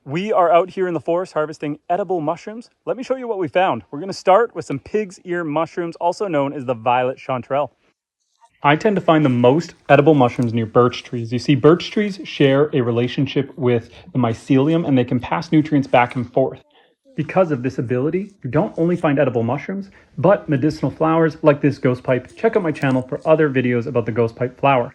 We are out here in the forest harvesting edible mushrooms. Let me show you what we found. We're going to start with some pig's ear mushrooms, also known as the Violet Chanterelle. I tend to find the most edible mushrooms near birch trees. You see, birch trees share a relationship with the mycelium and they can pass nutrients back and forth. Because of this ability, you don't only find edible mushrooms, but medicinal flowers like this ghost pipe. Check out my channel for other videos about the ghost pipe flower.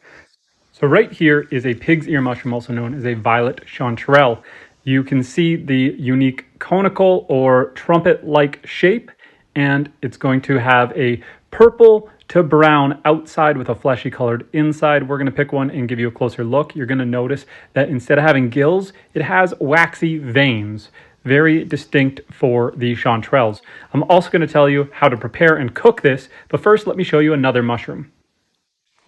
So right here is a pig's ear mushroom, also known as a Violet Chanterelle. You can see the unique conical or trumpet-like shape, and it's going to have a purple to brown outside with a fleshy colored inside. We're going to pick one and give you a closer look. You're going to notice that instead of having gills, it has waxy veins. Very distinct for the chanterelles. I'm also going to tell you how to prepare and cook this, but first let me show you another mushroom.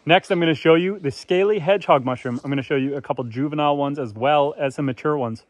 Next, I'm going to show you the Scaly hedgehog mushroom. I'm going to show you a couple juvenile ones as well as some mature ones.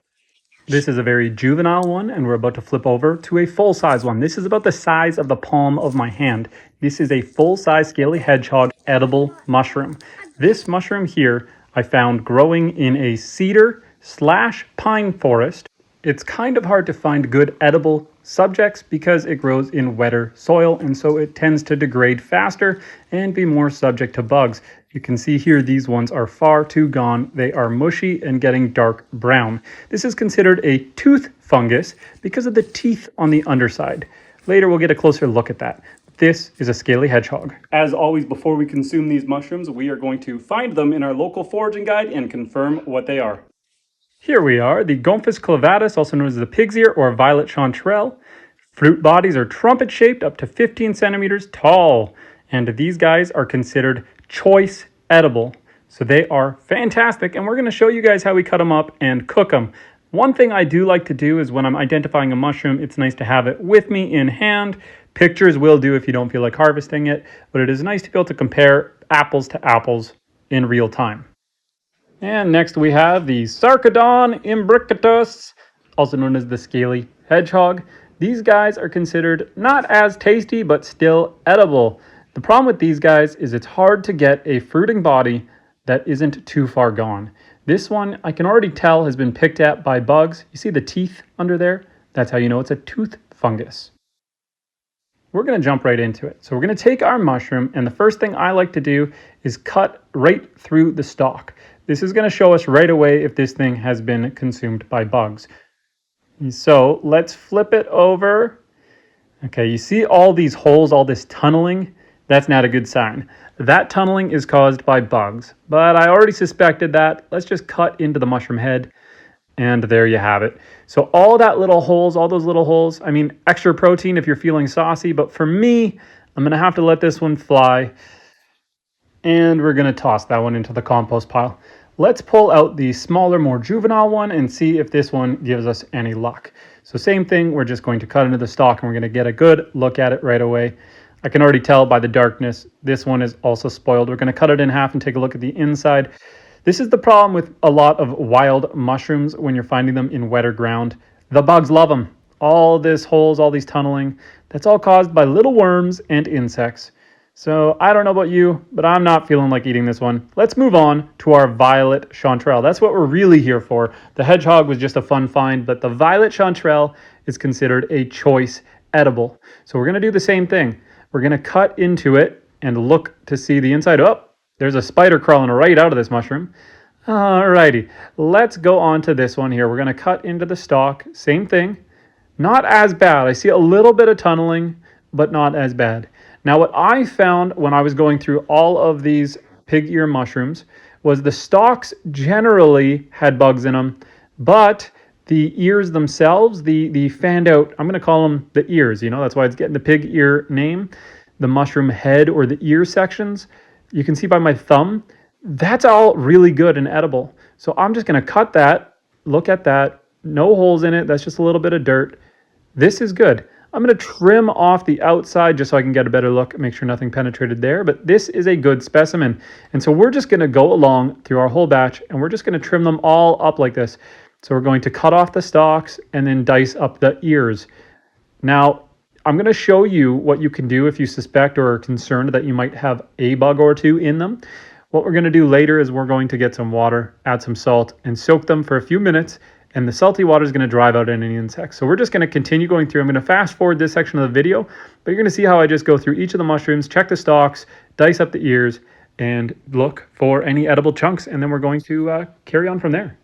This is a very juvenile one, and we're about to flip over to a full-size one. This is about the size of the palm of my hand. This is a full-size Scaly hedgehog edible mushroom. This mushroom here I found growing in a cedar/pine forest. It's kind of hard to find good edible subjects because it grows in wetter soil, and so it tends to degrade faster and be more subject to bugs. You can see here these ones are far too gone. They are mushy and getting dark brown. This is considered a tooth fungus because of the teeth on the underside. Later we'll get a closer look at that. This is a Scaly hedgehog. As always, before we consume these mushrooms, we are going to find them in our local foraging guide and confirm what they are. Here we are, the Gonphus Clavatus, also known as the pig's ear or Violet Chanterelle. Fruit bodies are trumpet-shaped up to 15 centimeters tall, and these guys are considered choice edible. So they are fantastic, and we're going to show you guys how we cut them up and cook them. One thing I do like to do is when I'm identifying a mushroom, it's nice to have it with me in hand. Pictures will do if you don't feel like harvesting it, but it is nice to be able to compare apples to apples in real time. And next we have the Sarcodon imbricatus, also known as the Scaly hedgehog. These guys are considered not as tasty, but still edible. The problem with these guys is it's hard to get a fruiting body that isn't too far gone. This one, I can already tell, has been picked at by bugs. You see the teeth under there? That's how you know it's a tooth fungus. We're going to jump right into it. So we're going to take our mushroom, and the first thing I like to do is cut right through the stalk. This is going to show us right away if this thing has been consumed by bugs. So let's flip it over. Okay, you see all these holes, all this tunneling? That's not a good sign. That tunneling is caused by bugs, but I already suspected that. Let's just cut into the mushroom head, and there you have it. So all that little holes, all those little holes, I mean, extra protein if you're feeling saucy, but for me, I'm going to have to let this one fly. And we're going to toss that one into the compost pile. Let's pull out the smaller, more juvenile one and see if this one gives us any luck. So same thing, we're just going to cut into the stalk and we're going to get a good look at it right away. I can already tell by the darkness, this one is also spoiled. We're going to cut it in half and take a look at the inside. This is the problem with a lot of wild mushrooms when you're finding them in wetter ground. The bugs love them. All these holes, all these tunneling, that's all caused by little worms and insects. So I don't know about you, but I'm not feeling like eating this one. Let's move on to our Violet Chanterelle. That's what we're really here for. The hedgehog was just a fun find, but the Violet Chanterelle is considered a choice edible. So we're going to do the same thing. We're going to cut into it and look to see the inside. Oh, there's a spider crawling right out of this mushroom. Alrighty, let's go on to this one here. We're going to cut into the stalk. Same thing. Not as bad. I see a little bit of tunneling, but not as bad. Now, what I found when I was going through all of these pig ear mushrooms was the stalks generally had bugs in them, but the ears themselves, the fanned out, I'm going to call them the ears, that's why it's getting the pig ear name, the mushroom head or the ear sections, you can see by my thumb, that's all really good and edible. So I'm just going to cut that, look at that, no holes in it, that's just a little bit of dirt. This is good. I'm going to trim off the outside just so I can get a better look, make sure nothing penetrated there, but this is a good specimen. And so we're just going to go along through our whole batch and we're just going to trim them all up like this. So we're going to cut off the stalks and then dice up the ears. Now, I'm going to show you what you can do if you suspect or are concerned that you might have a bug or two in them. What we're going to do later is we're going to get some water, add some salt, and soak them for a few minutes and the salty water is going to drive out any insects. So we're just going to continue going through. I'm going to fast forward this section of the video, but you're going to see how I just go through each of the mushrooms, check the stalks, dice up the ears, and look for any edible chunks, and then we're going to carry on from there.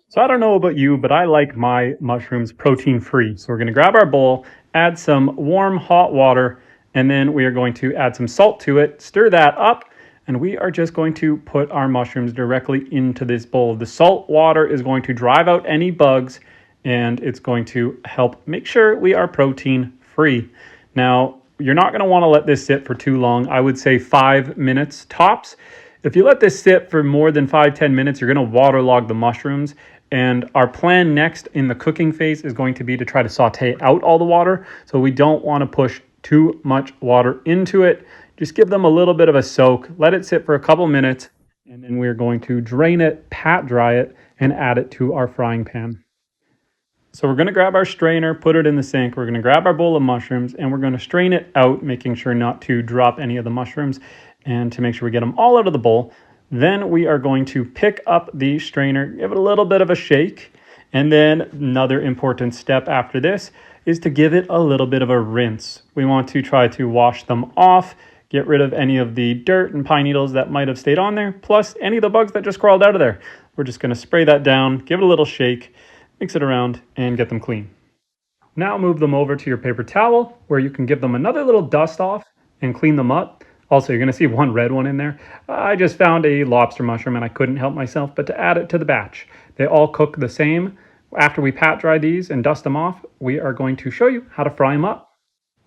So I don't know about you, but I like my mushrooms protein free. So we're going to grab our bowl, add some warm hot water, and then we are going to add some salt to it, stir that up, and we are just going to put our mushrooms directly into this bowl. The salt water is going to drive out any bugs, and it's going to help make sure we are protein free. Now, you're not going to want to let this sit for too long. I would say 5 minutes tops. If you let this sit for more than 5-10 minutes, you're going to waterlog the mushrooms. And our plan next in the cooking phase is going to be to try to saute out all the water. So we don't want to push too much water into it. Just give them a little bit of a soak, let it sit for a couple minutes, and then we're going to drain it, pat dry it, and add it to our frying pan. So we're going to grab our strainer, put it in the sink. We're going to grab our bowl of mushrooms, and we're going to strain it out, making sure not to drop any of the mushrooms and to make sure we get them all out of the bowl. Then we are going to pick up the strainer, give it a little bit of a shake, and then another important step after this is to give it a little bit of a rinse. We want to try to wash them off, get rid of any of the dirt and pine needles that might have stayed on there, plus any of the bugs that just crawled out of there. We're just going to spray that down, give it a little shake, mix it around, and get them clean. Now move them over to your paper towel where you can give them another little dust off and clean them up. Also, you're going to see one red one in there. I just found a lobster mushroom and I couldn't help myself but to add it to the batch. They all cook the same. After we pat dry these and dust them off, we are going to show you how to fry them up.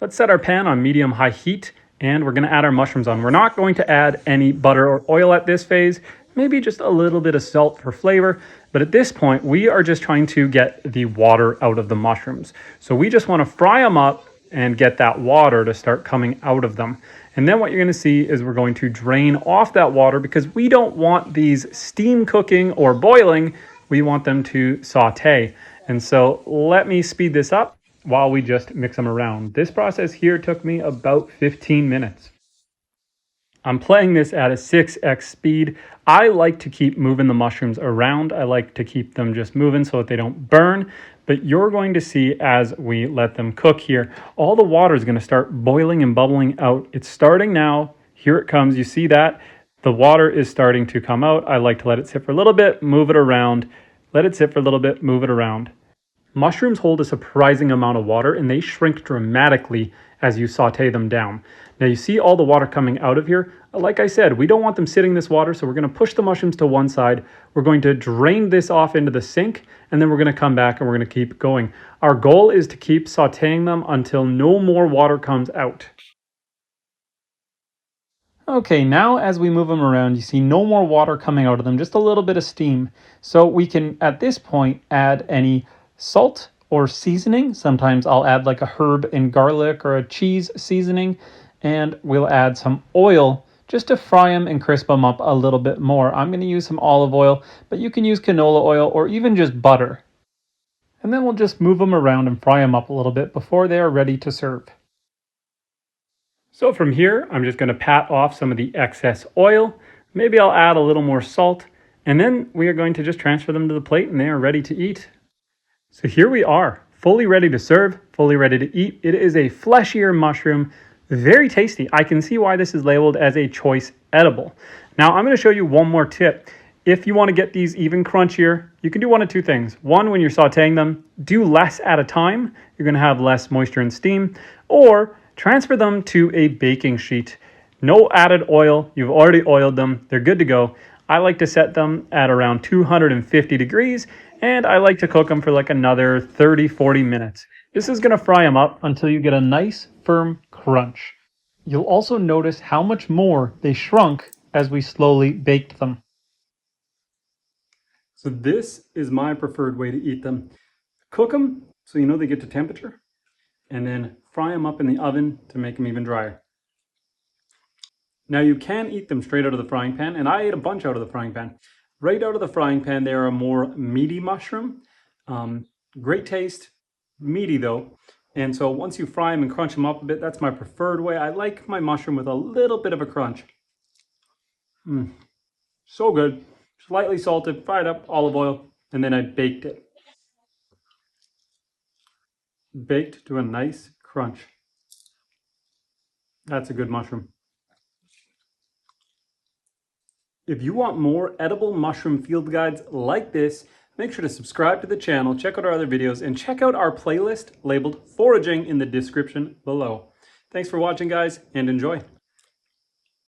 Let's set our pan on medium-high heat and we're going to add our mushrooms on. We're not going to add any butter or oil at this phase, maybe just a little bit of salt for flavor. But at this point, we are just trying to get the water out of the mushrooms. So we just want to fry them up and get that water to start coming out of them. And then what you're going to see is we're going to drain off that water because we don't want these steam cooking or boiling. We want them to saute. And so let me speed this up while we just mix them around. This process here took me about 15 minutes. I'm playing this at a 6x speed. I like to keep moving the mushrooms around. I like to keep them just moving so that they don't burn. But you're going to see as we let them cook here, all the water is going to start boiling and bubbling out. It's starting now. Here it comes. You see that? The water is starting to come out. I like to let it sit for a little bit, move it around. Let it sit for a little bit, move it around. Mushrooms hold a surprising amount of water and they shrink dramatically as you saute them down. Now you see all the water coming out of here. Like I said, we don't want them sitting in this water, so we're going to push the mushrooms to one side. We're going to drain this off into the sink, and then we're going to come back and we're going to keep going. Our goal is to keep sauteing them until no more water comes out. Okay, now as we move them around, you see no more water coming out of them, just a little bit of steam. So we can, at this point, add any salt or seasoning. Sometimes I'll add like a herb and garlic or a cheese seasoning, and we'll add some oil just to fry them and crisp them up a little bit more. I'm going to use some olive oil, but you can use canola oil or even just butter. And then we'll just move them around and fry them up a little bit before they are ready to serve. So from here, I'm just going to pat off some of the excess oil. Maybe I'll add a little more salt, and then we are going to just transfer them to the plate and they are ready to eat. So here we are, fully ready to serve, fully ready to eat. It is a fleshier mushroom, very tasty. I can see why this is labeled as a choice edible. Now I'm going to show you one more tip. If you want to get these even crunchier, you can do one of two things. One, when you're sauteing them, do less at a time. You're going to have less moisture and steam. Or transfer them to a baking sheet. No added oil. You've already oiled them. They're good to go. I like to set them at around 250 degrees, and I like to cook them for like another 30-40 minutes. This is going to fry them up until you get a nice firm crunch. You'll also notice how much more they shrunk as we slowly baked them. So this is my preferred way to eat them. Cook them so you know they get to temperature, and then fry them up in the oven to make them even drier. Now you can eat them straight out of the frying pan, and I ate a bunch out of the frying pan. Right out of the frying pan, they are a more meaty mushroom. Great taste, meaty though. And so once you fry them and crunch them up a bit, that's my preferred way. I like my mushroom with a little bit of a crunch. So good. Slightly salted, fried up, olive oil, and then I baked it. Baked to a nice crunch. That's a good mushroom. If you want more edible mushroom field guides like this, make sure to subscribe to the channel, check out our other videos, and check out our playlist labeled Foraging in the description below. Thanks for watching, guys, and enjoy.